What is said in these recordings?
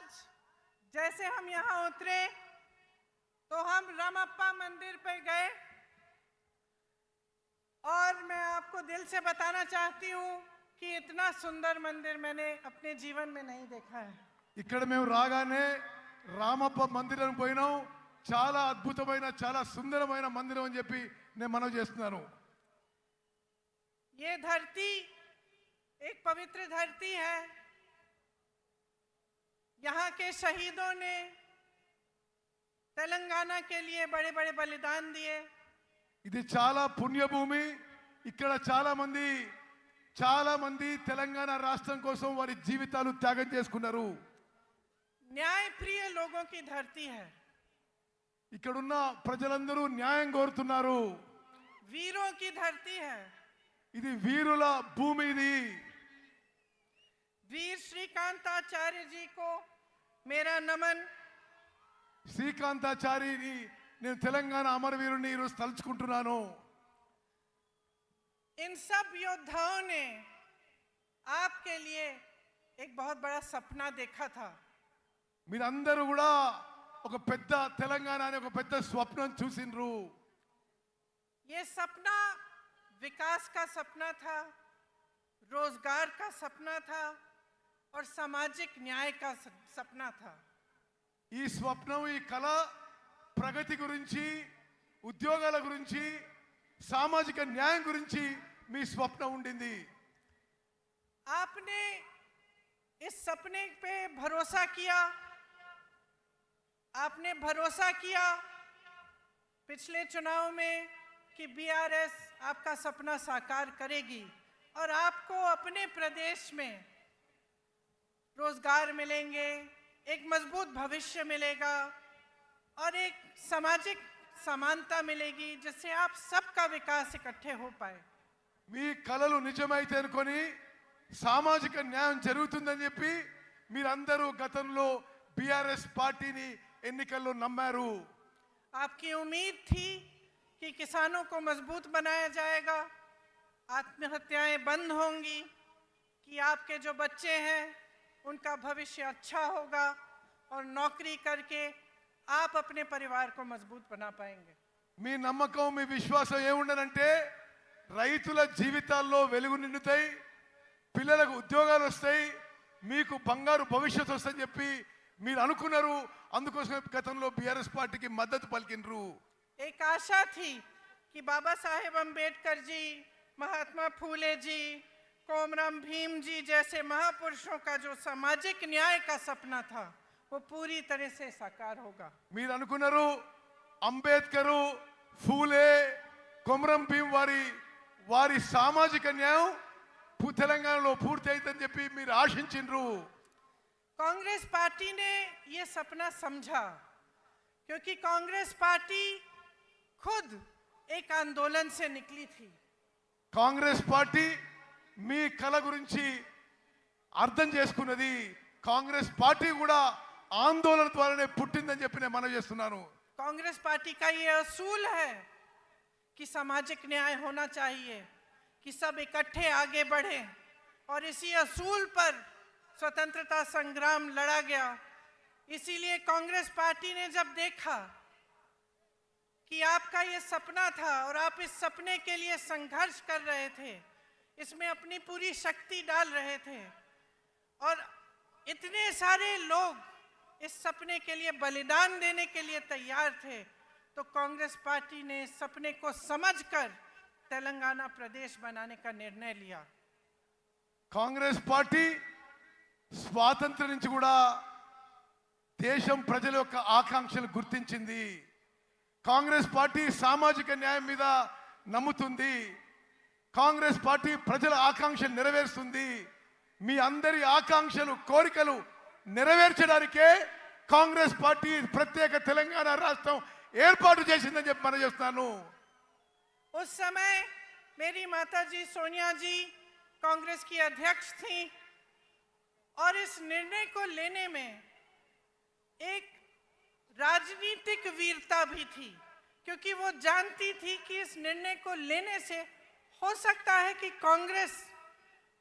आज जैसे हम यहाँ उतरे तो हम रामप्पा मंदिर पे गए और मैं आपको दिल से बताना चाहती हूँ कि इतना सुंदर मंदिर मैंने अपने जीवन में नहीं देखा है। ఇక్కడ మేము రాగానే రామప్ప మందిరం పోయినాం. చాలా అద్భుతమైన చాలా సుందరమైన మందిరం అని చెప్పి నేను మనవి చేస్తున్నాను. ये धरती एक पवित्र धरती है। यहाँ के शहीदों ने तेलंगाना के लिए बड़े बड़े बलिदान दिए। ఇది చాలా పుణ్యభూమి. ఇక్కడ చాలా మంది తెలంగాణ రాష్ట్రం కోసం వారి జీవితాలు త్యాగం చేసుకున్నారు. न्याय प्रिय लोगों की धरती है। ఇక్కడున్న ప్రజలందరూ న్యాయం కోరుతున్నారు. वीरों की धरती है। ఇది వీరుల భూమి. ఇది वीर श्रीकांताचार्य जी को मेरा नमन। శ్రీకాంతాచార్యని నేను తెలంగాణ అమరవీరుని ఈరోజు తలుచుకుంటున్నాను. इन सब योद्धाओं ने आपके लिए एक बहुत बड़ा सपना देखा था। మీరందరూ కూడా ఒక పెద్ద తెలంగాణ అనే ఒక పెద్ద స్వప్నం చూసిండ్రు. ये सपना विकास का सपना था, रोजगार का सपना था और सामाजिक न्याय का सपना था। ఈ స్వప్నం ఈ కళ ప్రగతి గురించి ఉద్యోగాల గురించి సామాజిక న్యాయం గురించి మీ స్వప్నం ఉండింది. आपने इस सपने पे भरोसा किया। आपने भरोसा किया पिछले चुनाव में कि बीआरएस आपका सपना साकार करेगी और आपको अपने प्रदेश में रोजगार मिलेंगे, एक मजबूत भविष्य मिलेगा और एक सामाजिक समानता मिलेगी जिससे आप सबका विकास इकट्ठे हो पाए। మీ కలలు నిజమైతే అనుకొని సామాజిక న్యాయం జరుగుతుందని చెప్పి మీరందరూ గతంలో బీఆర్ఎస్ పార్టీని ఎన్నికల్లో నమ్మారు. आपकी उम्मीद थी कि किसानों को मजबूत बनाया जाएगा, आत्महत्याएं बंद होंगी, कि आपके जो बच्चे हैं उनका भविष्य अच्छा होगा और नौकरी करके आप अपने परिवार को मजबूत बना पाएंगे। మీ నమ్మకం మీ విశ్వాసం ఏముండనంటే రైతుల జీవితాల్లో వెలుగు నిండుతాయి, పిల్లలకు ఉద్యోగాలు వస్తాయి, మీకు బంగారు భవిష్యత్తు వస్తుందని చెప్పి మీరు అనుకున్నారు. అందుకోసం గతంలో బీఆర్ఎస్ పార్టీకి మద్దతు పలికినరు. एक आशा थी कि बाबा साहेब अम्बेडकर जी, महात्मा फूले जी, कोमराम भीम जी जैसे महापुरुषों का जो सामाजिक न्याय का सपना था वो पूरी तरह से साकार होगा। మీరు అనుకున్నారు అంబేద్కర్, ఫూలే, కొమరం భీం వారి సామాజిక న్యాయం తెలంగాణలో పూర్తి అవుతుందని చెప్పి మీరు ఆశించిండ్రు. कांग्रेस पार्टी ने ये सपना समझा क्योंकि कांग्रेस पार्टी खुद एक आंदोलन से निकली थी। కాంగ్రెస్ పార్టీ మీ కళ గురించి అర్థం చేసుకున్నది. కాంగ్రెస్ పార్టీ కూడా ఆందోళన ద్వారానే పుట్టిందని చెప్పి నేను మనవి చేస్తున్నాను. कांग्रेस पार्टी का ये असूल है कि सामाजिक न्याय होना चाहिए, कि सब इकट्ठे आगे बढ़ें और इसी असूल पर स्वतंत्रता संग्राम लड़ा गया। इसीलिए कांग्रेस पार्टी ने जब देखा कि आपका ये सपना था और आप इस सपने के लिए संघर्ष कर रहे थे, इसमें अपनी पूरी शक्ति डाल रहे थे और इतने सारे लोग इस सपने के लिए बलिदान देने के लिए तैयार थे, तो कांग्रेस पार्टी ने इस सपने को समझकर तेलंगाना प्रदेश बनाने का निर्णय लिया। కాంగ్రెస్ పార్టీ స్వాతంత్రం నుంచి కూడా దేశం ప్రజల యొక్క ఆకాంక్షలు గుర్తించింది. కాంగ్రెస్ పార్టీ సామాజిక న్యాయం మీద నమ్ముతుంది. కాంగ్రెస్ పార్టీ ప్రజల ఆకాంక్షలు నెరవేరుస్తుంది. మీ అందరి ఆకాంక్షలు కోరికలు నెరవేర్చడానికే కాంగ్రెస్ పార్టీ ప్రత్యేక తెలంగాణ రాష్ట్రం ఏర్పాటు చేసిందని చెప్పి మనం చేస్తున్నాను. उस समय मेरी माताजी सोनिया जी कांग्रेस की अध्यक्ष थी और इस निर्णय को लेने में एक राजनीतिक वीरता भी थी क्योंकि वो जानती थी कि इस निर्णय को लेने से हो सकता है कि कांग्रेस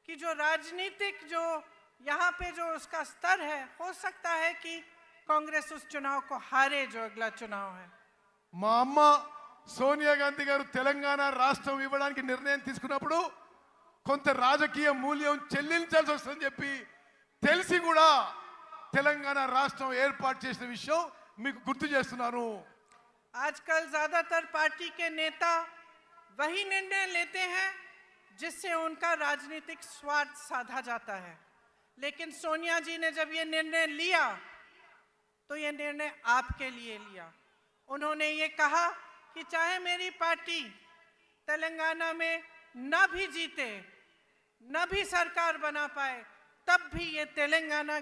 की जो राजनीतिक जो यहाँ पे जो उसका स्तर है, हो सकता है कि कांग्रेस उस चुनाव को हारे जो अगला चुनाव है। మా అమ్మ సోనియా గాంధీ గారు తెలంగాణ రాష్ట్రం ఇవ్వడానికి నిర్ణయం తీసుకున్నప్పుడు కొంత రాజకీయ మూల్యం చెల్లించాల్సి వస్తుందని చెప్పి తెలిసి కూడా తెలంగాణ రాష్ట్రం ఏర్పాటు చేసిన విషయం మీకు గుర్తు చేస్తున్నాను. आजकल ज्यादातर पार्टी के नेता वही निर्णय लेते हैं जिससे उनका राजनीतिक स्वार्थ साधा जाता है, लेकिन सोनिया जी ने जब ये निर्णय लिया तो ये निर्णय आपके लिए लिया। उन्होंने ये कहा कि चाहे मेरी पार्टी तेलंगाना में न भी जीते, न भी सरकार बना पाए, तब भी ये तेलंगाना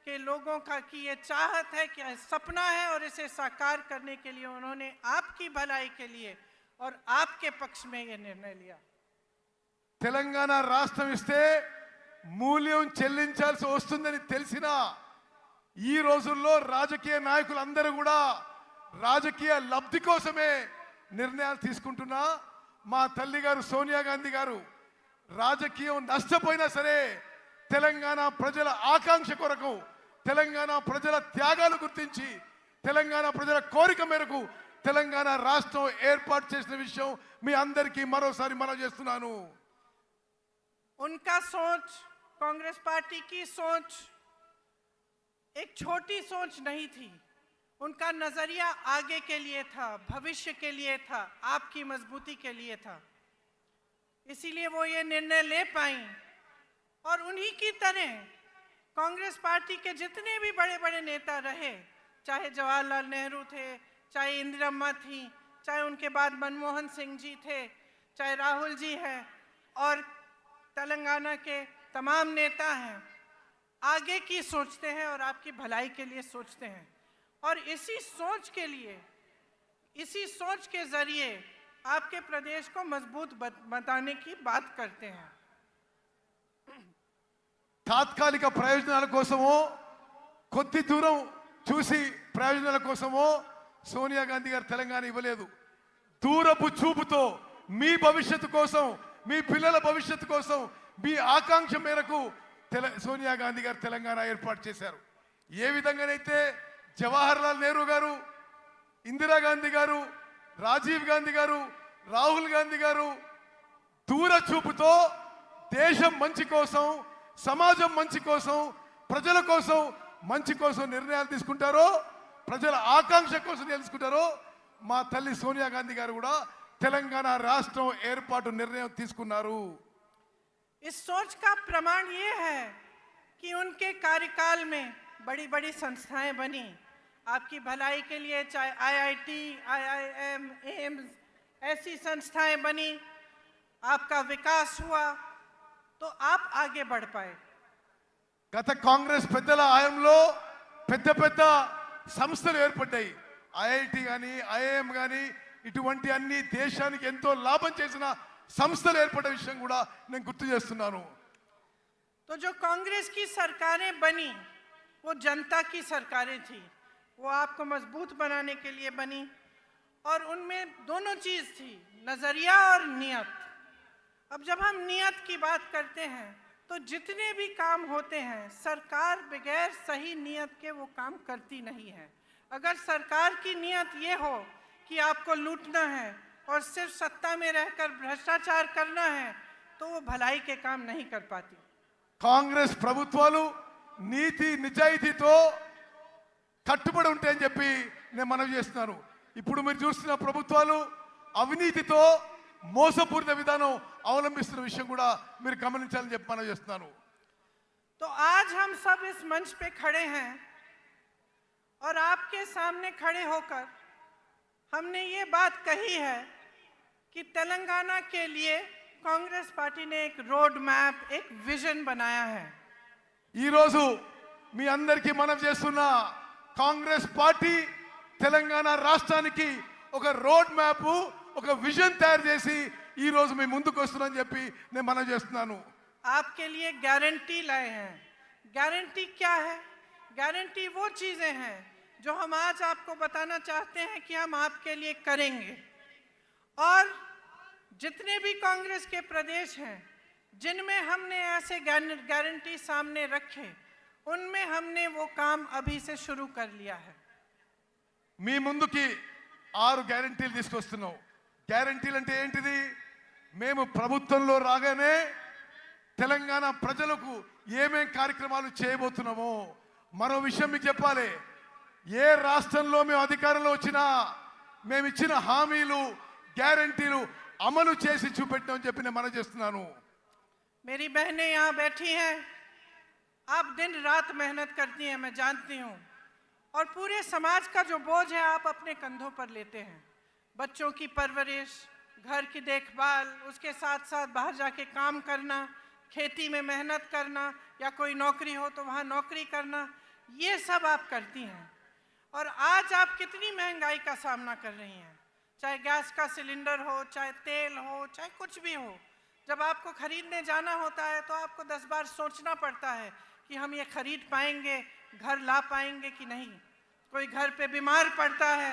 के लोगों का की ये चाहत है, कि सपना है, और इसे साकार करने के लिए उन्होंने आपकी भलाई के लिए और आपके पक्ष में ये निर्णय लिया। తెలంగాణ రాష్ట్రం ఇస్తే మూల్యం చెల్లించాల్సి వస్తుందని తెలిసినా ఈ రోజుల్లో రాజకీయ నాయకులందరూ కూడా రాజకీయ లబ్ధి కోసమే నిర్ణయాలు తీసుకుంటున్నా మా తల్లి గారు సోనియా గాంధీ గారు రాజకీయం నష్టపోయినా సరే తెలంగాణ ప్రజల ఆకాంక్ష కొరకు, తెలంగాణ ప్రజల త్యాగాలు గుర్తించి, తెలంగాణ ప్రజల కోరిక మేరకు తెలంగాణ రాష్ట్రం ఏర్పాటు చేసిన విషయం మీ అందరికీ మరోసారి మనవి చేస్తున్నాను. उनका सोच, कांग्रेस पार्टी की सोच एक छोटी सोच नहीं थी। उनका नजरिया आगे के लिए था, भविष्य के लिए था, आपकी मजबूती के लिए था। इसीलिए वो ये निर्णय ले पाई। और उन्हीं की तरह कांग्रेस पार्टी के जितने भी बड़े बड़े नेता रहे, चाहे जवाहरलाल नेहरू थे, चाहे इंदिरम्मा थी, चाहे उनके बाद मनमोहन सिंह जी थे, चाहे राहुल जी हैं, और तेलंगाना के तमाम नेता हैं, आगे की सोचते हैं और आपकी भलाई के लिए सोचते हैं। और इसी सोच के लिए, इसी सोच के जरिए आपके प्रदेश को मजबूत बनाने की बात करते हैं। తాత్కాలిక ప్రయోజనాల కోసమో కొద్ది దూరం చూసి ప్రయోజనాల కోసమో సోనియా గాంధీ గారు తెలంగాణ ఇవ్వలేదు. దూరపు చూపుతో మీ భవిష్యత్తు కోసం, మీ పిల్లల భవిష్యత్తు కోసం, మీ ఆకాంక్ష మేరకు సోనియా గాంధీ గారు తెలంగాణ ఏర్పాటు చేశారు. ఏ విధంగానైతే జవహర్లాల్ నెహ్రూ గారు, ఇందిరాగాంధీ గారు, రాజీవ్ గాంధీ గారు, రాహుల్ గాంధీ గారు దూర చూపుతో దేశం మంచి కోసం, సమాజం మంచి కోసం, ప్రజల కోసం మంచి కోసం నిర్ణయాలు తీసుకుంటారో, ప్రజల ఆకాంక్ష కోసం తెలుసుకుంటారో, మా తల్లి సోనియా గాంధీ గారు కూడా తెలంగాణ రాష్ట్రం ఏర్పాటు నిర్ణయం తీసుకున్నారు. इस सोच का प्रमाण ये है कि उनके कार्यकाल में बड़ी बड़ी संस्थाएं बनी आपकी भलाई के लिए, चाहे आईआईटी, आईआईएम, एम्स, ऐसी संस्थाएं बनी, आपका विकास हुआ, तो आप आगे बढ़ पाए। గత కాంగ్రెస్ పెద్దల హయాంలో పెద్ద పెద్ద సంస్థలు ఏర్పడ్డాయి. ఐఐటి కానీ, ఐఐఎం కానీ, ఇటువంటి అన్ని దేశానికి ఎంతో లాభం చేసిన సంస్థలు ఏర్పడే విషయం కూడా నేను గుర్తు చేస్తున్నాను. तो जो कांग्रेस की सरकारें बनी वो जनता की सरकारें थी, वो आपको मजबूत बनाने के लिए बनी, और उनमें दोनों चीज थी, नजरिया और नियत। अब जब हम नियत की बात करते हैं तो जितने भी काम होते हैं, सरकार बगैर सही नियत के वो काम करती नहीं है। अगर सरकार की नियत ये हो कि आपको लूटना है और सिर्फ सत्ता में रहकर भ्रष्टाचार करना है, तो वो भलाई के काम नहीं कर पाती। కాంగ్రెస్ ప్రభుత్వాలు నీతి నిజాయితీతో కట్టుబడి ఉంటాయని చెప్పి నేను మనవి చేస్తున్నాను. ఇప్పుడు మీరు చూస్తున్న ప్రభుత్వాలు అవినీతితో మోసపూరిత విధానం అవలంబిస్తున్న విషయం కూడా మీరు గమనించాలని చెప్పి మనవి చేస్తున్నాను. तो आज हम सब इस मंच पे खड़े हैं और आपके सामने खड़े होकर हमने ये बात कही है कि तेलंगाना के लिए कांग्रेस पार्टी ने एक रोड मैप, एक विजन बनाया है। ఈ రోజు మీ అందరికీ మనవి చేస్తున్నా, కాంగ్రెస్ పార్టీ తెలంగాణ రాష్ట్రానికి ఒక రోడ్ మ్యాప్, ఒక విజన్ తయారు చేసి ఈ రోజు మీ ముందుకు వస్తున్నానని చెప్పి నేను మనవి చేస్తున్నాను. आपके लिए गारंटी लाए हैं। गारंटी क्या है? गारंटी वो चीजें हैं जो हम आज आपको बताना चाहते हैं कि हम आपके लिए करेंगे। और जितने भी कांग्रेस के प्रदेश हैं, जिनमें हमने ऐसे गारंटी सामने रखे, उनमें हमने वो काम अभी से शुरू कर लिया है। మీ ముందుకి 6 గ్యారెంటీలు తీసుకొస్తున్నాం. గ్యారెంటీలు అంటే ఏంటిది? మేము ప్రభుత్వంలో రాగానే తెలంగాణ ప్రజలకు ఏమేం కార్యక్రమాలు చేయబోతున్నామో మరో విషయం మీకు చెప్పాలి. ఏ రాష్ట్రంలో మేము అధికారంలో వచ్చినా మేము ఇచ్చిన హామీలు గ్యారెంటీలు అమలు చేసి చూపెట్టామని చెప్పి నేను మనవి చేస్తున్నాను. मेरी बहनें यहाँ बैठी हैं, आप दिन रात मेहनत करती हैं, मैं जानती हूँ, और पूरे समाज का जो बोझ है आप अपने कंधों पर लेते हैं। बच्चों की परवरिश, घर की देखभाल, उसके साथ साथ बाहर जाके काम करना, खेती में मेहनत करना, या कोई नौकरी हो तो वहाँ नौकरी करना, ये सब आप करती हैं। और आज आप कितनी महंगाई का सामना कर रही हैं, चाहे गैस का सिलेंडर हो, चाहे तेल हो, चाहे कुछ भी हो। जब आपको खरीदने जाना होता है तो आपको 10 बार सोचना पड़ता है कि हम ये खरीद पाएंगे, घर ला पाएंगे कि नहीं। कोई घर पे बीमार पड़ता है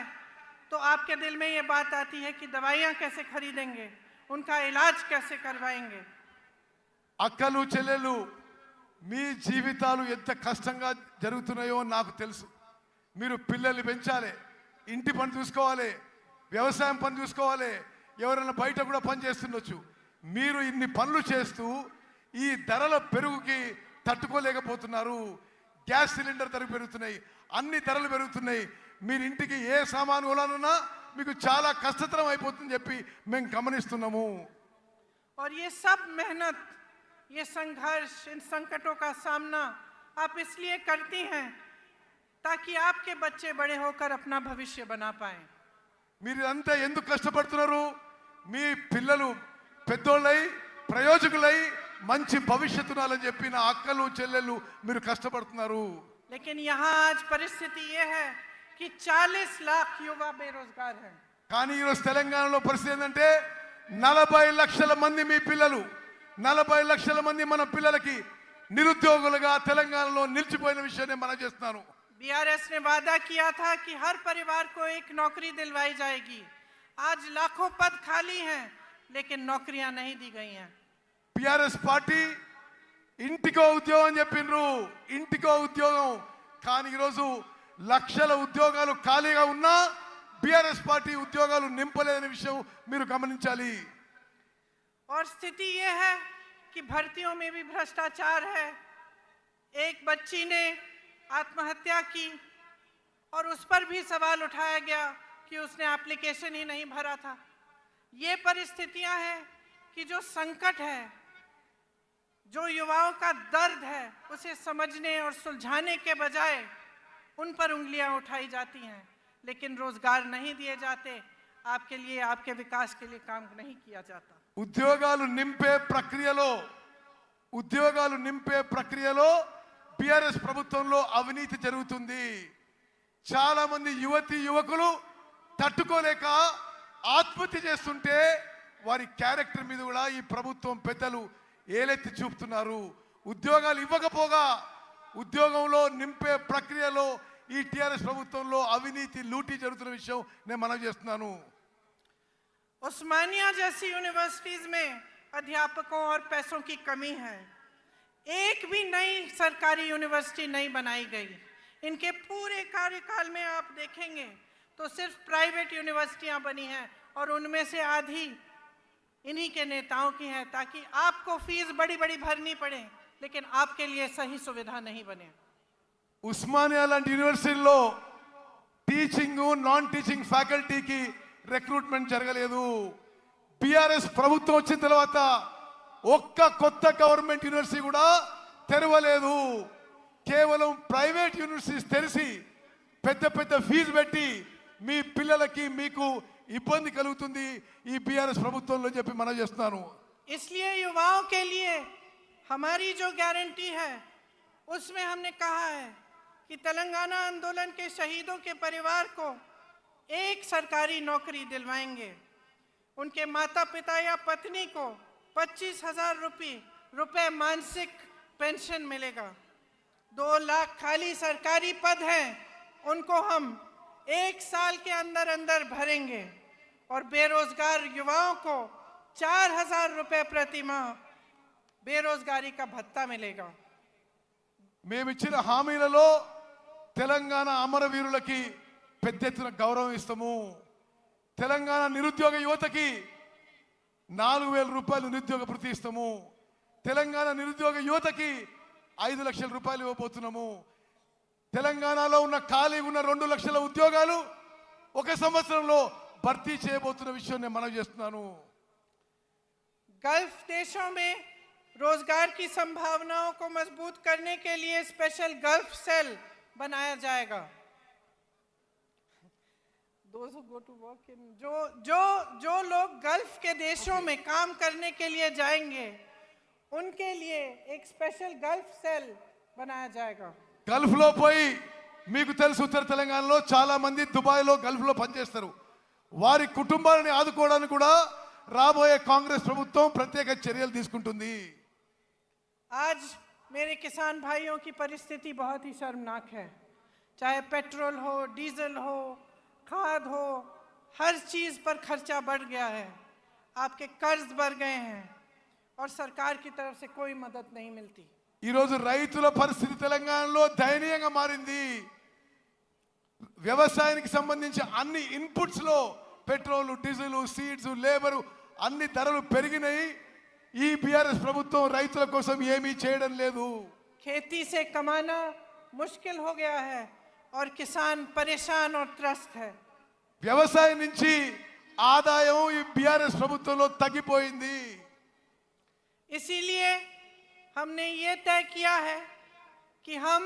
तो आपके दिल में ये बात आती है कि दवाइयाँ कैसे खरीदेंगे, उनका इलाज कैसे करवाएंगे। అక్కలు చెల్లెలు మీ జీవితాలు ఎంత కష్టంగా జరుగుతున్నాయో నాకు తెలుసు. మీరు పిల్లల్ని పెంచాలి, ఇంటి పని చూసుకోవాలి, వ్యవసాయం పని చూసుకోవాలి, ఎవరైనా బయట కూడా పని చేస్తుండొచ్చు. మీరు ఇన్ని పనులు చేస్తూ ఈ ధరల పెరుగుకి తట్టుకోలేకపోతున్నారు. గ్యాస్ సిలిండర్ ధర పెరుగుతున్నాయి, అన్ని ధరలు పెరుగుతున్నాయి. మీరు ఇంటికి ఏ సామాను కొనాలన్నా మీకు చాలా కష్టతరం అయిపోతుందని చెప్పి మేము గమనిస్తున్నాము. और ये सब मेहनत, ये संघर्ष, इन संकटों का सामना आप इसलिए करती हैं ताकि आपके बच्चे बड़े होकर अपना भविष्य बना पाएं। మీరు ఇదంతా ఎందుకు కష్టపడుతున్నారు? మీ పిల్లలు పెద్దోళ్ళై ప్రయోజకులై మంచి భవిష్యత్తునాలని చెప్పి నా అక్కలు చెల్లెళ్ళు మీరు కష్టపడుతున్నారు. लेकिन यहाँ आज परिस्थिति ये है कि 40 लाख युवा बेरोजगार हैं। కానీ ఈరోజు తెలంగాణలో పరిస్థితి ఏంటంటే 40 లక్షల మంది మీ పిల్లలు, 40 లక్షల మంది మన పిల్లలకి నిరుద్యోగులుగా తెలంగాణలో నిలిచిపోయిన విషయాన్ని మనం చేస్తున్నాను. बीआरएस ने वादा किया था कि हर परिवार को एक नौकरी दिलवाई जाएगी। आज लाखों पद खाली हैं लेकिन नौकरियां नहीं दी गई हैं। టిఆర్ఎస్ పార్టీ ఇంటికో ఉద్యోగం అని చెప్పిండ్రు, ఇంటికో ఉద్యోగం. కానీ ఈరోజు లక్షల ఉద్యోగాలు ఖాళీగా ఉన్నా బీఆర్ఎస్ పార్టీ ఉద్యోగాలు నింపలేని విషయం మీరు గమనించాలి. और स्थिति ये है कि भर्तियों में भी भ्रष्टाचार है। एक बच्ची ने आत्महत्या की और उस पर भी सवाल उठाया गया कि उसने एप्लीकेशन ही नहीं भरा था। ये परिस्थितियां हैं कि जो संकट है, जो युवाओं का दर्द है, उसे समझने और सुलझाने के बजाय उन पर उंगलियां उठाई जाती हैं, लेकिन रोजगार नहीं दिए जाते, आपके लिए, आपके विकास के लिए काम नहीं किया जाता। ఉద్యోగాలు నింపే ప్రక్రియలో బీఆర్ఎస్ ప్రభుత్వంలో అవినీతి జరుగుతుంది. చాలా మంది యువతి యువకులు తట్టుకోలేక ఆత్మహత్య చేస్తుంటే వారి క్యారెక్టర్ మీద కూడా ఈ ప్రభుత్వం పెద్దలు ఏలెత్తి చూపుతున్నారు. ఉద్యోగాలు ఇవ్వకపోగా ఉద్యోగంలో నింపే ప్రక్రియలో ఈ టిఆర్ఎస్ ప్రభుత్వంలో అవినీతి లూటీ జరుగుతున్న విషయం నేను మనవి చేస్తున్నాను. उस्मानिया जैसी यूनिवर्सिटीज में अध्यापकों और पैसों की कमी है। एक भी नई सरकारी यूनिवर्सिटी नहीं बनाई गई। इनके पूरे कार्यकाल में आप देखेंगे तो सिर्फ प्राइवेट यूनिवर्सिटियां बनी हैं और उनमें से आधी इन्हीं के नेताओं की है, ताकि आपको फीस बड़ी बड़ी भरनी पड़े लेकिन आपके लिए सही सुविधा नहीं बने। ఉస్మానియా లాంటి యూనివర్సిటీలో టీచింగ్ నాన్ టీచింగ్ ఫ్యాకల్టీకి రిక్రూట్మెంట్ జరగలేదు. బీఆర్ఎస్ ప్రభుత్వం వచ్చిన తర్వాత ఒక్క కొత్త గవర్నమెంట్ యూనివర్సిటీ కూడా తెరవలేదు. కేవలం ప్రైవేట్ యూనివర్సిటీస్ తెరిచి పెద్ద పెద్ద ఫీజు పెట్టి మీ పిల్లలకి మీకు ఇబ్బంది కలుగుతుంది ఈ బీఆర్ఎస్ ప్రభుత్వంలో చెప్పి మనం చేస్తున్నాను. इसलिए युवाओं के लिए हमारी जो गारंटी है उसमें हमने कहा है कि तेलंगाना आंदोलन के शहीदों के परिवार को एक सरकारी नौकरी दिलवाएंगे। उनके माता पिता या पत्नी को 25,000 रुपए मासिक पेंशन मिलेगा। 2 लाख खाली सरकारी पद हैं, उनको हम 1 साल के अंदर अंदर भरेंगे और बेरोजगार युवाओं को 4,000 रुपए प्रति माह बेरोजगारी का भत्ता मिलेगा। మేమిచ్చిన హామీలలో తెలంగాణ అమరవీరులకి పెద్ద ఎత్తున గౌరవం ఇస్తాము. తెలంగాణ నిరుద్యోగ యువతకి 4,000 రూపాయలు నిరుద్యోగ భృతి ఇస్తాము. తెలంగాణ నిరుద్యోగ యువతకి 5 లక్షల రూపాయలు ఇవ్వబోతున్నాము. తెలంగాణలో ఉన్న ఖాళీగా ఉన్న 2 లక్షల ఉద్యోగాలు 1 సంవత్సరంలో భర్తీ చేయబోతున్న విషయం నేను మనవి చేస్తున్నాను. गल्फ देशों में रोजगार की संभावनाओं को मजबूत करने के लिए स्पेशल गल्फ सेल बनाया जाएगा। Those who go to work in जो लोग गल्फ के देशों में काम करने के लिए जाएंगे उनके लिए एक स्पेशल गल्फ सेल बनाया जाएगा। గల్ఫ్ లో పోయి మీకు తెలుసు ఉత్తర తెలంగాణలో చాలా మంది దుబాయ్ లో గల్ఫ్ లో పనిచేస్తారు. వారి కుటుంబాలను ఆదుకోవడానికి కూడా రాబోయే కాంగ్రెస్ ప్రభుత్వం ప్రత్యేక చర్యలు తీసుకుంటుంది. आज मेरे किसान भाइयों की परिस्थिति बहुत ही शर्मनाक है। चाहे पेट्रोल हो, डीजल हो, खाद हो, हर चीज पर खर्चा बढ़ गया है। आपके कर्ज बढ़ गए हैं और सरकार की तरफ से कोई मदद नहीं मिलती। ఈ రోజు రైతుల పరిస్థితి తెలంగాణలో దయనీయంగా మారింది. వ్యవసాయానికి సంబంధించి అన్ని ఇన్పుట్స్ లో పెట్రోల్, డీజిల్, సీడ్స్, లేబర్ అన్ని ధరలు పెరిగినాయి. ఈ బీఆర్ఎస్ ప్రభుత్వం రైతుల కోసం ఏమీ చేయడం లేదు. खेती से कमाना मुश्किल हो गया है और किसान परेशान और त्रस्त है। వ్యవసాయం నుంచి ఆదాయం ఈ బీఆర్ఎస్ ప్రభుత్వంలో తగ్గిపోయింది. इसीलिए हमने ये तय किया है कि हम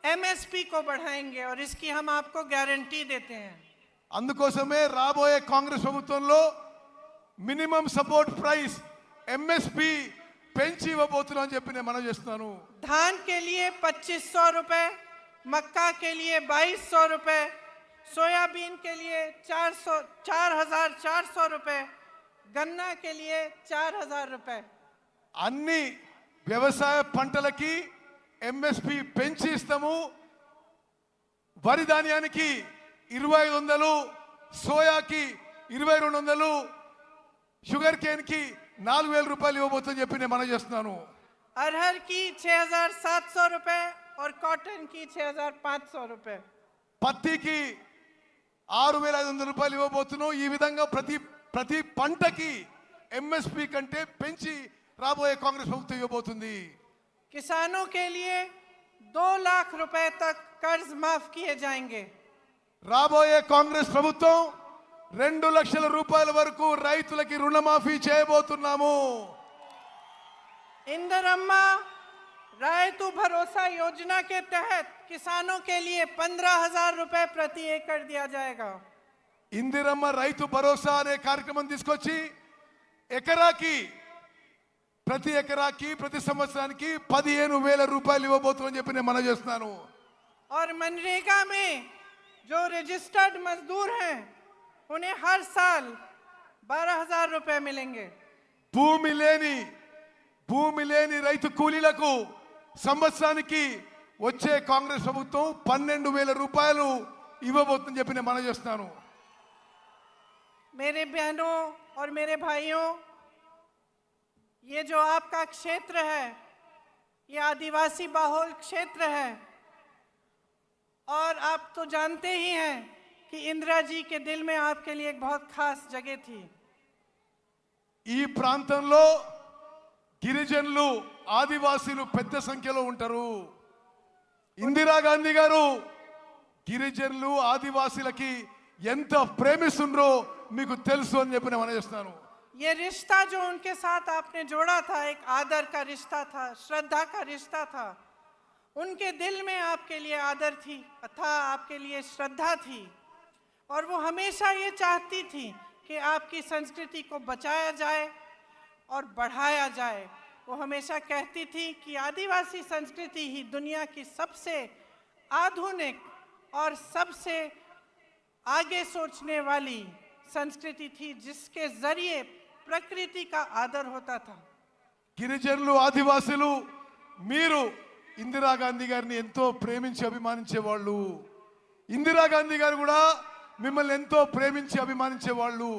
एमएसपी को बढ़ाएंगे और इसकी हम आपको गारंटी देते हैं। అందుకోసమే రాబోయే కాంగ్రెస్ ప్రభుత్వంలో మినిమం సపోర్ట్ ప్రైస్ ఎంఎస్పి పెంచి ఇవ్వబోతున్నాం అని చెప్పి నేను మనవి చేస్తున్నాను. धान के लिए 2500 रुपए, मक्का के लिए 2200 रुपए, सोयाबीन के लिए 4,400 रुपए, गन्ना के लिए 4,000 रुपए। అన్ని వ్యవసాయ పంటలకి ఎంఎస్పి పెంచి ఇస్తాము. వరి ధాన్యానికి 2,500, సోయాకి 2,200, షుగర్ కేన్ కి 4,000 రూపాయలు ఇవ్వబోతుందని చెప్పి నేను మనవి చేస్తున్నాను. अरहर की 6,700 रुपए और कॉटन की 6,500 रुपए। పత్తికి 6,500 రూపాయలు ఇవ్వబోతున్నాం. ఈ విధంగా ప్రతి పంటకి ఎంఎస్పి కంటే పెంచి రాబోయే కాంగ్రెస్ ప్రభుత్వం ఇవ్వబోతుంది. किसानों के लिए 2 लाख रुपए तक कर्ज माफ किए जाएंगे। రాబోయే కాంగ్రెస్ ప్రభుత్వం 2 లక్షల రూపాయల వరకు రైతులకి రుణమాఫీ చేయబోతున్నాము. इंदिरम्मा रायतु भरोसा योजना के तहत किसानों के लिए 15,000 रुपए प्रति एकड़ दिया जाएगा। ఇందిరమ్మ రైతు భరోసా అనే కార్యక్రమం తీసుకొచ్చి ప్రతి ఎకరాకి ప్రతి సంవత్సరానికి 15,000 రూపాయలు ఇవ్వబోతున్నామని చెప్పి నేను మనవి చేస్తున్నాను. और मनरेगा में जो रजिस्टर्ड मजदूर हैं उन्हें हर साल 12,000 रुपए मिलेंगे। భూమి లేని రైతు కూలీలకు సంవత్సరానికి వచ్చే కాంగ్రెస్ ప్రభుత్వం 12,000 రూపాయలు ఇవ్వబోతుందని చెప్పి నేను మనవి చేస్తున్నాను. मेरे बहनों और मेरे भाइयों, ये जो आपका क्षेत्र है ये आदिवासी बहुल क्षेत्र है और आप तो जानते ही हैं कि इंदिरा जी के दिल में आपके लिए एक बहुत खास जगह थी। ఈ ప్రాంతంలో గిరిజనులు, ఆదివాసీలు పెద్ద సంఖ్యలో ఉంటారు. ఇందిరాగాంధీ గారు గిరిజనులు, ఆదివాసీలకి ఎంత ప్రేమిస్తుండ్రో మీకు తెలుసు అని చెప్పి నేను చేస్తున్నాను. ये रिश्ता जो उनके साथ आपने जोड़ा था एक आदर का रिश्ता था, श्रद्धा का रिश्ता था। उनके दिल में आपके लिए आदर थी तथा आपके लिए श्रद्धा थी और वो हमेशा ये चाहती थी कि आपकी संस्कृति को बचाया जाए और बढ़ाया जाए। वो हमेशा कहती थी कि आदिवासी संस्कृति ही दुनिया की सबसे आधुनिक और सबसे आगे सोचने वाली संस्कृति थी जिसके जरिए प्रकृति का आदर होता था। గిరిజనులు, ఆదివాసీలు మీరు ఇందిరాగాంధీ గారిని ఎంతో ప్రేమించి అభిమానించేవాళ్ళు. ఇందిరాగాంధీ గారు కూడా మిమ్మల్ని ఎంతో ప్రేమించి అభిమానించేవాళ్ళు.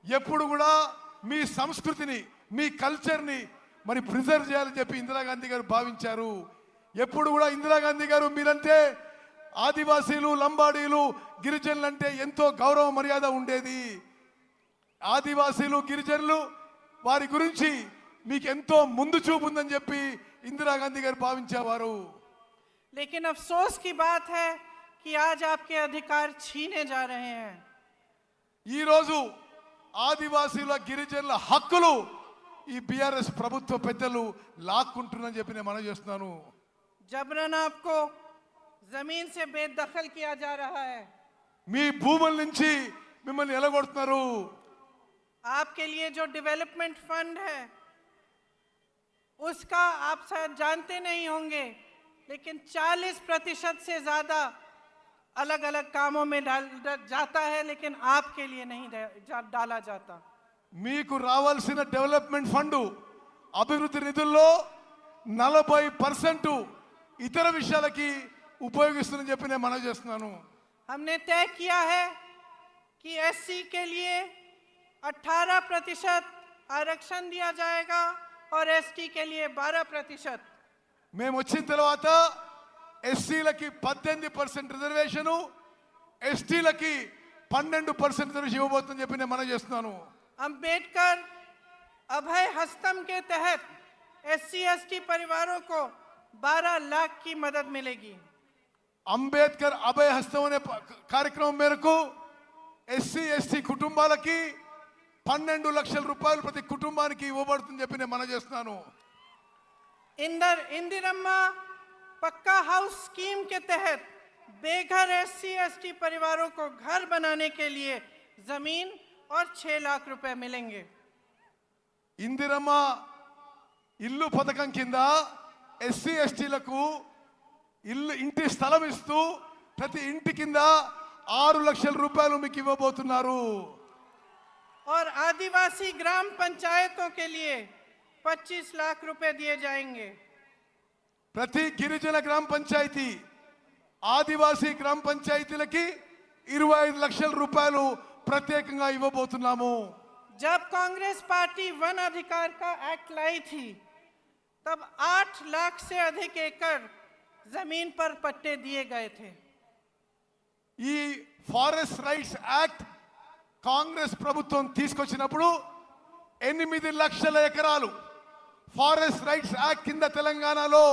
ఎప్పుడు కూడా మీ సంస్కృతిని, మీ కల్చర్ని మరి ప్రిజర్వ్ చేయాలని చెప్పి ఇందిరాగాంధీ గారు భావించారు. ఎప్పుడు కూడా ఇందిరాగాంధీ గారు మీరంటే ఆదివాసీలు, లంబాడీలు, గిరిజనులు అంటే ఎంతో గౌరవ మర్యాద ఉండేది. ఆదివాసీలు, గిరిజనులు వారి గురించి మీకు ఎంతో ముందు చూపు ఉందని చెప్పి ఇందిరాగాంధీ గారు భావించేవారు. लेकिन अफसोस की बात है कि आज आपके अधिकार छीने जा रहे हैं. ఈ రోజు ఆదివాసీల, గిరిజనుల హక్కులు ఈ బీఆర్ఎస్ ప్రభుత్వ పెద్దలు లాక్కుంటున్నారని చెప్పి నేను మనవి చేస్తున్నాను. जबरन आपको जमीन से बेदखल किया जा रहा है. మీ భూముల నుంచి మిమ్మల్ని ఎలగొడుతున్నారు. आपके लिए जो डेवलपमेंट फंड है उसका आप शायद जानते नहीं होंगे, लेकिन 40% से ज्यादा अलग अलग कामों में जाता है, लेकिन आपके लिए नहीं डाला जाता. మీకు రావాల్సిన డెవలప్మెంట్ ఫండ్ అభివృద్ధి నిధుల్లో 40% ఇతర విషయాలకి ఉపయోగిస్తుందని చెప్పి నేను మనవి చేస్తున్నాను. हमने तय किया है कि एससी के लिए 18% आरक्षण दिया जाएगा और एसटी के लिए 12%. మేము వచ్చిన తర్వాత ఎస్సీలకి 18% రిజర్వేషను, ఎస్టీలకి 12% రిజర్వేషన్ ఇవ్వబోతుందని చెప్పి నేను మనవి చేస్తున్నాను. अंबेडकर अभय हस्तम के तहत एससी एसटी परिवारों को 12 लाख की मदद मिलेगी. అంబేద్కర్ అభయ హస్తం అనే కార్యక్రమం మేరకు ఎస్సీ ఎస్టీ కుటుంబాలకి 12 లక్షల రూపాయలు ప్రతి కుటుంబానికి ఇవ్వబడుతుందని చెప్పి నేను మనవి చేస్తున్నాను. इंदिरम्मा पक्का हाउस स्कीम के तहत बेघर एससी एसटी परिवारों को घर बनाने के लिए जमीन और 6 लाख रुपए मिलेंगे. ఇందిరమ్మ ఇల్లు పథకం కింద ఎస్సీ ఎస్టీలకు ఇంటి స్థలం ఇస్తూ ప్రతి ఇంటి కింద 6 లక్షల రూపాయలు మీకు ఇవ్వబోతున్నారు. और आदिवासी ग्राम पंचायतों के लिए 25 लाख रुपए दिए जाएंगे. ప్రతి గిరిజన గ్రామ పంచాయతీ, ఆదివాసీ గ్రామ పంచాయతీలకి 25 లక్షల రూపాయలు ప్రత్యేకంగా ఇవ్వబోతున్నాము. जब कांग्रेस पार्टी वन अधिकार का एक्ट लाई थी तब 8 लाख से अधिक एकड़ जमीन पर पट्टे दिए गए थे. ఈ ఫారెస్ట్ రైట్స్ యాక్ట్ కాంగ్రెస్ ప్రభుత్వం తీసుకొచ్చినప్పుడు 8 లక్షల ఎకరాలు ఫారెస్ట్ రైట్స్ యాక్ట్ కింద తెలంగాణలో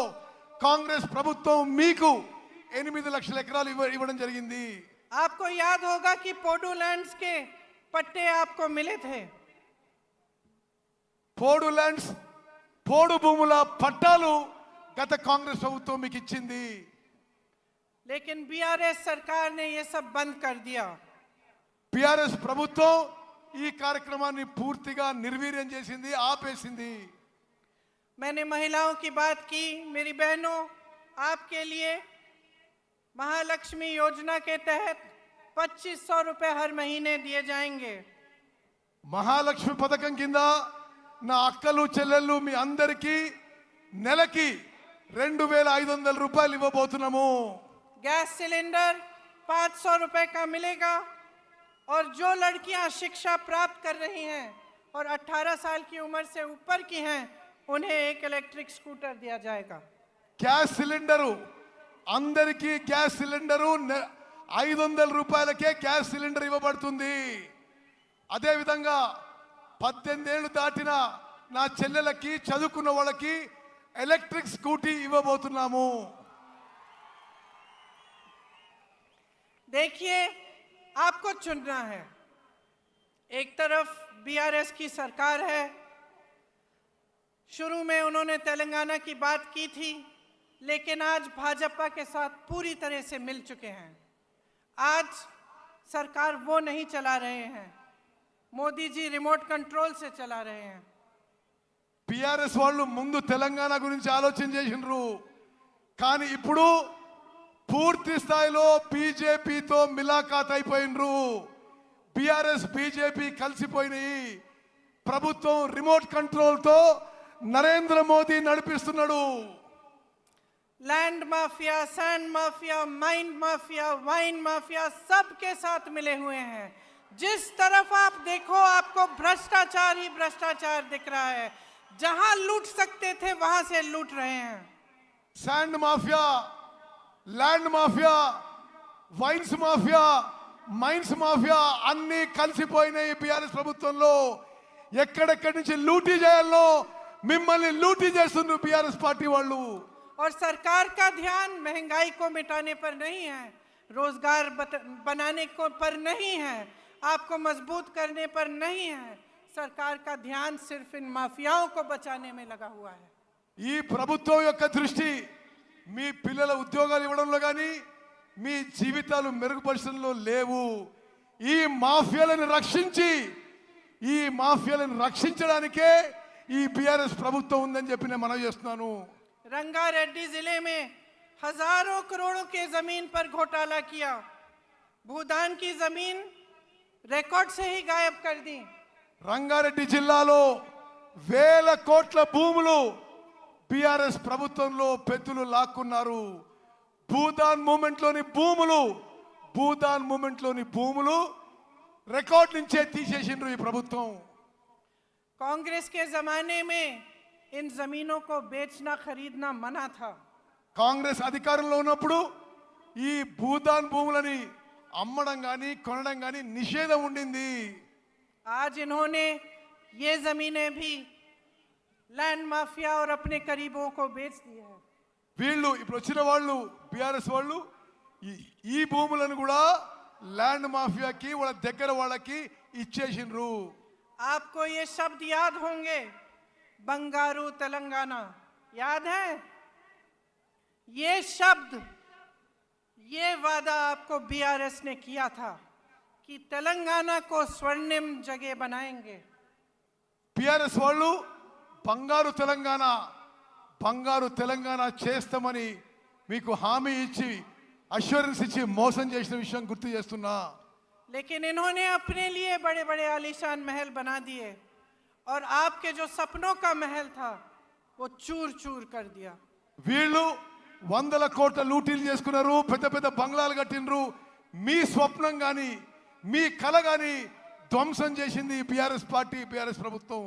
కాంగ్రెస్ ప్రభుత్వం మీకు 8 లక్షల ఎకరాలు ఇవ్వడం జరిగింది. आपको याद होगा कि पोडू लैंड्स के पट्टे आपको मिले थे. పోడు ల్యాండ్స్, పోడు భూముల పట్టాలు గత కాంగ్రెస్ ప్రభుత్వం మీకు ఇచ్చింది. लेकिन बीआरएस सरकार ने ये सब बंद कर दिया. బీఆర్ఎస్ ప్రభుత్వం ఈ కార్యక్రమాన్ని పూర్తిగా నిర్వీర్యం చేసింది, ఆపేసింది. मैंने महिलाओं की बात की. मेरी बहनों, आपके लिए महालक्ष्मी योजना के तहत 2500 रुपए हर महीने दिए जाएंगे. మహాలక్ష్మి పథకం కింద నా అక్కలు, చెల్లెళ్ళు మీ అందరికీ నెలకి 2500 రూపాయలు ఇవ్వబోతున్నాము. गैस सिलेंडर 500 रुपए का मिलेगा. और जो लड़कियां शिक्षा प्राप्त कर रही हैं और 18 साल की उम्र से ऊपर की हैं, उन्हें एक इलेक्ट्रिक स्कूटर दिया जाएगा. గ్యాస్ సిలిండరు, అందరికీ గ్యాస్ సిలిండరు 500 రూపాయలకే గ్యాస్ సిలిండర్ ఇవ్వబడుతుంది. అదేవిధంగా 18 ఏళ్ళు దాటిన నా చెల్లెలకి, చదువుకున్న వాళ్ళకి ఎలక్ట్రిక్ స్కూటీ ఇవ్వబోతున్నాము. देखिए, आपको चुनना है. एक तरफ बीआरएस की सरकार है. शुरू में उन्होंने तेलंगाना की बात की थी, लेकिन आज भाजपा के साथ पूरी तरह से मिल चुके हैं. आज सरकार वो नहीं चला रहे हैं, मोदी जी रिमोट कंट्रोल से चला रहे हैं. బీఆర్ఎస్ వాళ్ళు ముందు తెలంగాణ గురించి ఆలోచన చేసినారు, కానీ ఇప్పుడు పూర్తి స్థాయిలో బీజేపీతో మిలాఖాత్ అయిపోయినరు. BRS BJP కలిసిపోయినాయి. ప్రభుత్వం రిమోట్ కంట్రోల్తో నరేంద్ర మోదీ నడిపిస్తున్నాడు. Land mafia, sand mafia, mind mafia, wine mafia सबके साथ मिले हुए हैं. जिस तरफ आप देखो आपको भ्रष्टाचार ही भ्रष्टाचार दिख रहा है. जहां लूट सकते थे वहां से लूट रहे हैं। Sand mafia, land mafia, wines mafia, mines mafia అన్ని కలిసిపోయినాయి బీఆర్ఎస్ ప్రభుత్వంలో. ఎక్కడెక్కడి నుంచి లూటీ చేయాలో మిమ్మల్ని లూటీ చేస్తున్నారు బీఆర్ఎస్ పార్టీ వాళ్ళు. और सरकार का ध्यान महंगाई को मिटाने पर नहीं है, रोजगार बनाने को पर नहीं है, आपको मजबूत करने पर नहीं है। सरकार का ध्यान सिर्फ इन माफियाओं को बचाने में लगा हुआ है। ఈ ప్రభుత్వం యొక్క దృష్టి మీ పిల్లల ఉద్యోగాలు ఇవ్వడంలో కానీ మీ జీవితాలు మెరుగుపరచడంలో లేవు. ఈ మాఫియాలను రక్షించడానికే ఈ బీఆర్ఎస్ ప్రభుత్వం ఉందని చెప్పి నేను మనవి చేస్తున్నాను. रंगारेड्डी जिले में हजारों करोड़ों के जमीन पर घोटाला किया, भूदान की जमीन रिकॉर्ड से ही गायब कर दी। రంగారెడ్డి జిల్లాలో వేల కోట్ల భూములు బీఆర్ఎస్ ప్రభుత్వంలో పెద్దలు లాక్కున్నారు. భూదాన్ మూమెంట్ లోని భూములు రికార్డ్ నుంచే తీసేసిండ్రు ఈ ప్రభుత్వం. कांग्रेस के जमाने में इन जमीनों को बेचना खरीदना मना था। కాంగ్రెస్ అధికారంలో ఉన్నప్పుడు ఈ భూదాన్ భూములని అమ్మడం కానీ కొనడం కానీ నిషేధం ఉండింది. आज इन्होंने ये जमीनें भी लैंड माफिया और अपने करीबों को बेच दिया है। వీళ్ళు ఇప్పుడు వచ్చిన వాళ్ళు బీఆర్ఎస్ వాళ్ళు ఈ భూములను కూడా ల్యాండ్ మాఫియాకి వాళ్ళ దగ్గర వాళ్ళకి ఇచ్చేసిండ్రు. आपको ये शब्द याद होंगे, बंगारू तेलंगाना, याद है? ये शब्द, ये वादा आपको बीआरएस ने किया था कि तेलंगाना को स्वर्णिम जगह बनाएंगे। బీఆర్ఎస్ వాళ్ళు బంగారు తెలంగాణ చేస్తామని మీకు హామీ ఇచ్చి అష్యూరెన్స్ ఇచ్చి మోసం చేసిన విషయం గుర్తు చేస్తున్నా. लेकिन इन्होंने अपने लिए बड़े बड़े आलीशान महल बना दिए और आपके जो सपनों का महल था वो चूर चूर कर दिया। వీళ్ళు 100 కోట్ల లూటీలు చేసుకున్నారు, పెద్ద పెద్ద బంగ్లాలు కట్టినరు. మీ స్వప్నం గాని మీ కల గాని ధ్వంసం చేసింది బీఆర్ఎస్ పార్టీ, బీఆర్ఎస్ ప్రభుత్వం.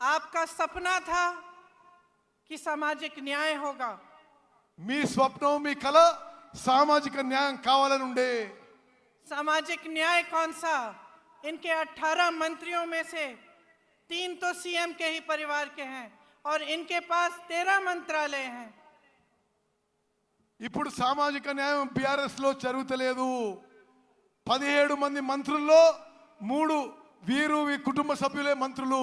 आपका सपना था कि सामाजिक न्याय होगा, మీ స్వప్నం మీ కల సామాజిక న్యాయం కావాలని ఉండే. सामाजिक न्याय कौन सा? इनके 18 मंत्रियों में से 3 तो सीएम के ही परिवार के हैं और इनके पास 13 मंत्रालय हैं। ఇప్పుడు సామాజిక న్యాయం బీఆర్ఎస్ లో జరుగుతలేదు. 17 మంది మంత్రుల్లో 3 వీరు కుటుంబ సభ్యులే మంత్రులు.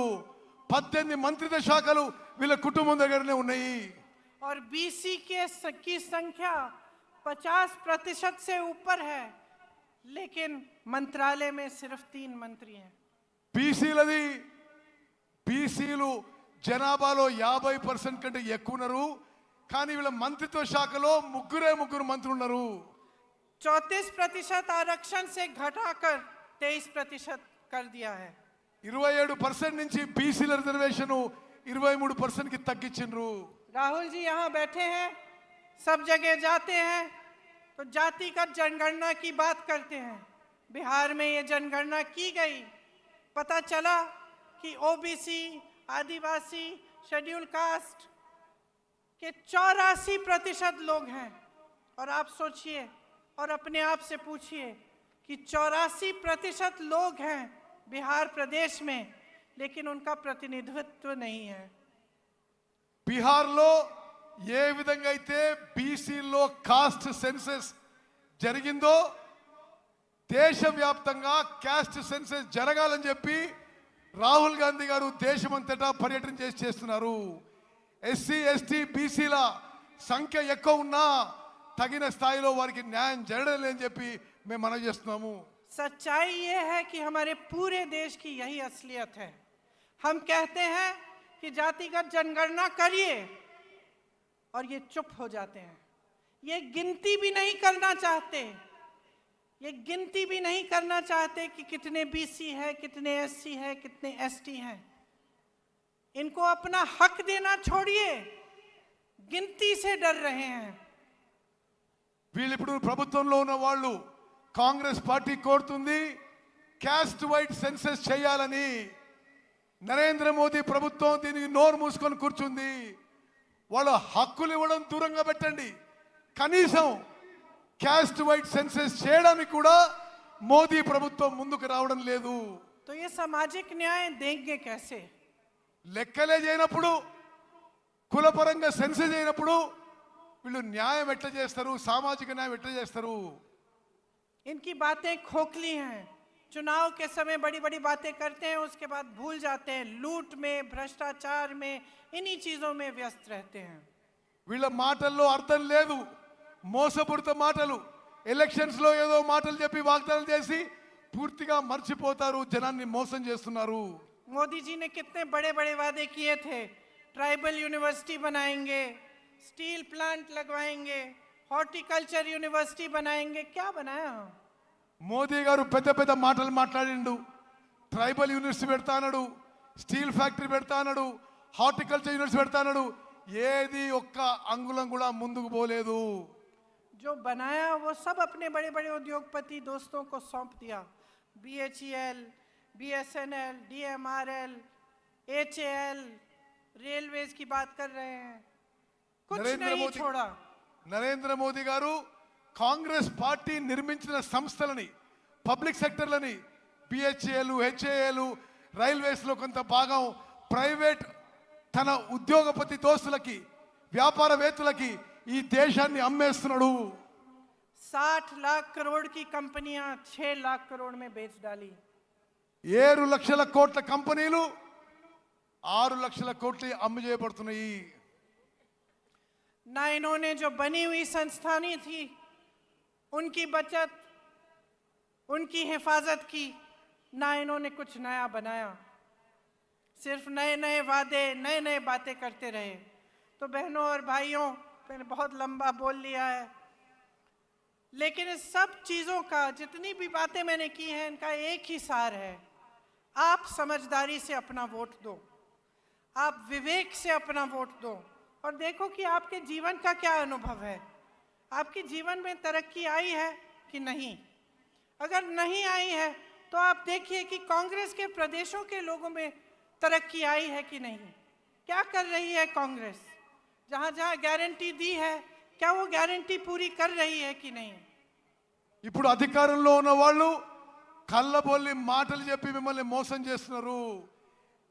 18 మంత్రిత్వ శాఖలు వీళ్ళ కుటుంబం దగ్గరనే ఉన్నాయి. और बीसी की संख्या 50% से ऊपर है, लेकिन मंत्रालय में सिर्फ 3 मंत्री हैं। బీసీలు జనాభాలో 50% కంటే ఎక్కువ ఉన్నారు, కానీ వీళ్ళ మంత్రిత్వ శాఖలో ముగ్గురు మంత్రులు ఉన్నారు. 34% आरक्षण से घटाकर 23% कर दिया है। 27% నుంచి బీసీల రిజర్వేషన్ 23% కి తగ్గించిండ్రు. राहुल जी यहाँ बैठे हैं, सब जगह जाते हैं तो जातिगत जनगणना की बात करते हैं। बिहार में ये जनगणना की गई, पता चला कि ओबीसी, आदिवासी, शेड्यूल कास्ट के 84% लोग हैं। और आप सोचिए और अपने आप से पूछिए कि 84% लोग हैं बिहार प्रदेश में, लेकिन उनका प्रतिनिधित्व नहीं है। బీహార్లో ఏ విధంగా అయితే బీసీలో కాస్ట్ సెన్సస్ జరిగిందో దేశవ్యాప్తంగా కాస్ట్ సెన్సస్ జరగాలని చెప్పి రాహుల్ గాంధీ గారు దేశమంతటా పర్యటన చేస్తున్నారు. ఎస్సీ ఎస్టీ బీసీల సంఖ్య ఎక్కువ ఉన్నా తగిన స్థాయిలో వారికి న్యాయం జరగలేదని చెప్పి మేము మనవి చేస్తున్నాము. सच्चाई ये है कि हमारे पूरे देश की यही असलियत है। हम कहते हैं कि जातिगत जनगणना करिए और ये चुप हो जाते हैं। ये गिनती भी नहीं करना चाहते कि कितने बीसी है, कितने एससी है, कितने एसटी हैं। इनको अपना हक देना छोड़िए, गिनती से डर रहे हैं। వీళ్ళు ఇప్పుడు ప్రభుత్వంలో ఉన్న వాళ్ళు కాంగ్రెస్ పార్టీ కోరుతుంది క్యాస్ట్ వైడ్ సెన్సస్ చేయాలని. నరేంద్ర మోదీ ప్రభుత్వం దీనికి నోరు మూసుకొని కూర్చుంది. వాళ్ళ హక్కులు ఇవ్వడం దూరంగా పెట్టండి, కనీసం క్యాస్ట్ వైట్ సెన్సెస్ చేయడానికి కూడా మోదీ ప్రభుత్వం ముందుకు రావడం లేదు. तो ये सामाजिक न्याय देंगे कैसे? లెక్కలే చేయనప్పుడు, కులపరంగా సెన్సెస్ చేయనప్పుడు వీళ్ళు న్యాయం ఎట్లా చేస్తారు, సామాజిక న్యాయం ఎట్లా చేస్తారు? इनकी बातें खोखली हैं। चुनाव के समय बड़ी बड़ी बातें करते हैं, उसके बाद भूल जाते हैं, लूट में, भ्रष्टाचार में, इन्हीं चीजों में व्यस्त रहते हैं। వీళ్ళ మాటల్లో అర్థం లేదు, మోసపూరిత మాటలు. ఎలక్షన్స్ లో ఏదో మాటలు చెప్పి వాగ్దానాలు చేసి పూర్తిగా మర్చిపోతారు, జనాన్ని మోసం చేస్తున్నారు. मोदी जी ने कितने बड़े बड़े वादे किए थे, ट्राइबल यूनिवर्सिटी बनाएंगे, स्टील प्लांट लगवाएंगे, हॉर्टिकल्चर यूनिवर्सिटी बनाएंगे, क्या बनाया? మోదీ గారు పెద్ద పెద్ద మాటలు మాట్లాడిండు. ట్రైబల్ యూనివర్సిటీ పెడతా అన్నాడు, స్టీల్ ఫ్యాక్టరీ పెడతా అన్నాడు, హార్టికల్చర్ యూనివర్సిటీ పెడతా అన్నాడు. ఏది ఒక్క అంగుళం కూడా ముందుకు పోలేదు. जो बनाया वो सब अपने बड़े बड़े उद्योगपति दोस्तों को सौंप दिया। BHEL, BSNL, DMRL, HAL, railways की बात कर रहे हैं, कुछ नहीं छोड़ा। నరేంద్ర మోదీ గారు కాంగ్రెస్ పార్టీ నిర్మించిన సంస్థలని, పబ్లిక్ సెక్టర్లని, బిహెచ్ఏలు, హెచ్ఏఏలు, రైల్వేస్లో కొంత భాగం ప్రైవేట్ తన ఉద్యోగపతి దోస్తులకి, వ్యాపారవేత్తలకి ఈ దేశాన్ని అమ్మేస్తున్నాడు. 60 लाख करोड़ की कंपनियां 6 लाख करोड़ में बेच डाली। 7 లక్షల కోట్ల కంపెనీలు 6 లక్షల కోట్లు అమ్ము చేయబడుతున్నాయి. ना इन्होंने जो बनी हुई संस्थानें थी उनकी बचत, उनकी हिफाजत की, ना इन्होंने कुछ नया बनाया, सिर्फ नए नए वादे, नए नए बातें करते रहे। तो बहनों और भाइयों, मैंने बहुत लंबा बोल लिया है, लेकिन इस सब चीज़ों का, जितनी भी बातें मैंने की हैं, इनका एक ही सार है, आप समझदारी से अपना वोट दो, आप विवेक से अपना वोट दो और देखो कि आपके जीवन का क्या अनुभव है, आपके जीवन में तरक्की आई है कि नहीं। अगर नहीं आई है तो आप देखिए कि कांग्रेस के प्रदेशों के लोगों में तरक्की आई है कि नहीं। क्या कर रही है कांग्रेस? जहाँ जहाँ गारंटी दी है, क्या वो गारंटी पूरी कर रही है कि नहीं? ఇప్పుడు అధికారంలో ఉన్న వాళ్ళు కళ్ళబొల్లి మాటలు చెప్పి మిమ్మల్ని మోసం చేస్తున్నారు.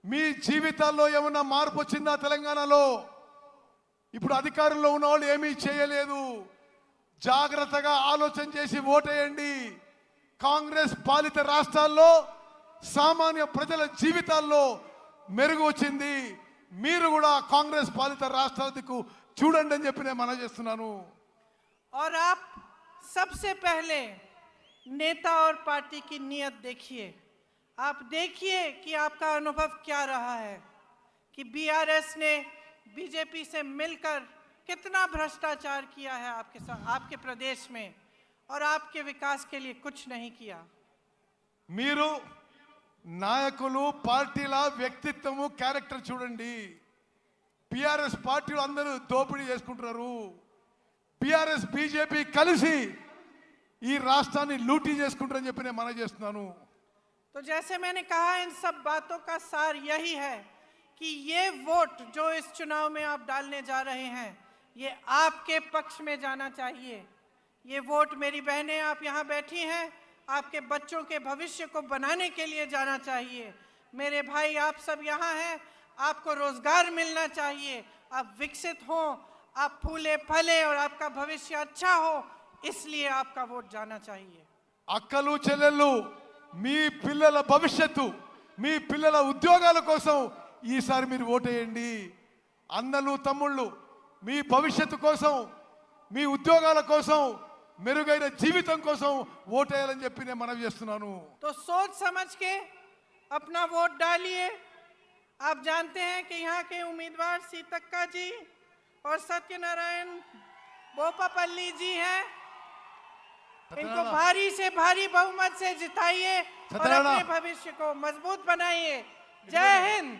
మీ జీవితాల్లో ఏమన్నా మార్పు వచ్చిందా తెలంగాణలో? ఇప్పుడు అధికారంలో ఉన్న వాళ్ళు ఏమీ చేయలేదు. జాగ్రత్తగా ఆలోచన చేసి ఓటేయండి. కాంగ్రెస్ పాలిత రాష్ట్రాల్లో సామాన్య ప్రజల జీవితాల్లో మెరుగు వచ్చింది. మీరు కూడా కాంగ్రెస్ పాలిత రాష్ట్రాలకు చూడండి అని చెప్పి నేను మనవి చేస్తున్నాను. और आप सबसे पहले नेता और पार्टी की नीयत देखिए। आप देखिए कि आपका अनुभव क्या रहा है, कि बीआरएस ने बीजेपी से मिलकर कितना भ्रष्टाचार किया है आपके साथ, आपके प्रदेश में, और आपके विकास के लिए कुछ नहीं किया। మీరు నాయకులు, పార్టీల వ్యక్తిత్వము, క్యారెక్టర్ చూడండి. బీఆర్ఎస్ పార్టీలు అందరూ దోపిడీ చేసుకుంటున్నారు. బీఆర్ఎస్ బీజేపీ కలిసి ఈ రాష్ట్రాన్ని లూటీ చేసుకుంటారని చెప్పి నేను మనవి చేస్తున్నాను. तो जैसे मैंने कहा, इन सब बातों का सार यही है कि ये वोट जो इस चुनाव में आप डालने जा रहे हैं, ये आपके पक्ष में जाना चाहिए। ये वोट, मेरी बहनें आप यहाँ बैठी हैं, आपके बच्चों के भविष्य को बनाने के लिए जाना चाहिए। मेरे भाई आप सब यहाँ हैं, आपको रोजगार मिलना चाहिए, आप विकसित हों, आप फूले फले और आपका भविष्य अच्छा हो, इसलिए आपका वोट जाना चाहिए। అక్కలు చెల్లెళ్ళు, మీ పిల్లల భవిష్యత్తు, మీ పిల్లల ఉద్యోగాల కోసం ఈసారి మీరు ఓటేయండి. అన్నలు తమ్ముళ్ళు, మీ భవిష్యత్తు కోసం, మీ ఉద్యోగాల కోసం, మెరుగైన జీవితం కోసం ఓటేయాలని చెప్పి నేను మనవి చేస్తున్నాను. तो सोच समझ के अपना वोट डालिए। आप जानते हैं कि यहाँ के उम्मीदवार सीतक्का जी और सत्यनारायण बोपापल्ली जी हैं। इनको भारी से भारी बहुमत से जिताइए और अपने भविष्य को मजबूत बनाइए। जय हिंद।